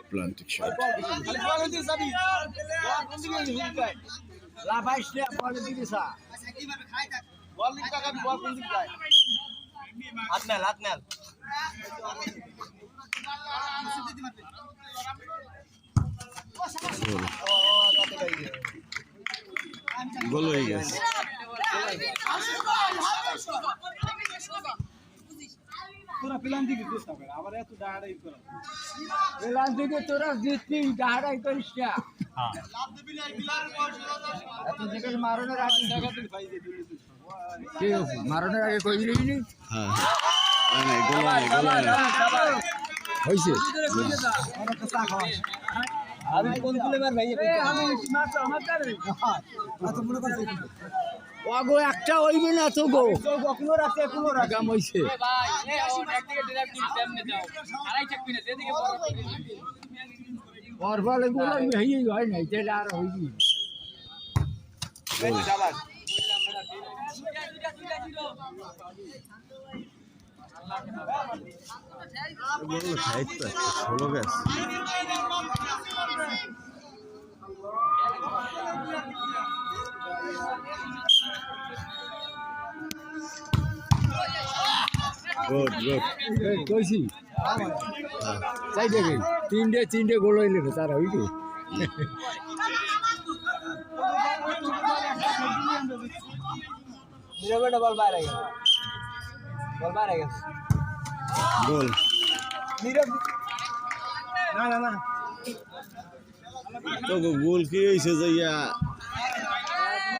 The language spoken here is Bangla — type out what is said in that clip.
প্লান্টিং শট গোল হয়ে গেছে। তোরা প্ল্যান দিকে চেষ্টা করে আবার এত ডাহাড়াই করা প্ল্যান দিকে তোরা জিতবি ডাহাড়াই করিস না এত যেখানে মারণের আগে ঠিক আছে মারণের আগে কই দিলি হ্যাঁ নাই গোল নাই গোল নাই হইছে আমি কোন কুলে মার ভাই আমি মাত্র আমার কারে এত মনে করছ ওগো একটা হইবে না তো গো কখনো রাখে কোনো রাগাম হইছে ভাই এই একদিকে ড্রাইভ দিন সামনে যাও আড়াই চাকবি না এদিকে পরবালে গোলা হই হয় না এটা আর হইবি এই শাবাশ গোল খাইতে ষোলো গ্যাস গুড গুড কইছি চাই দেখেন তিনটে গোল হইলে না তার হইবে নিরবেটা বল বাইরে গেল বল বাইরে গেল গোল নীরব না না না তো গোল কি হইছে যাইয়া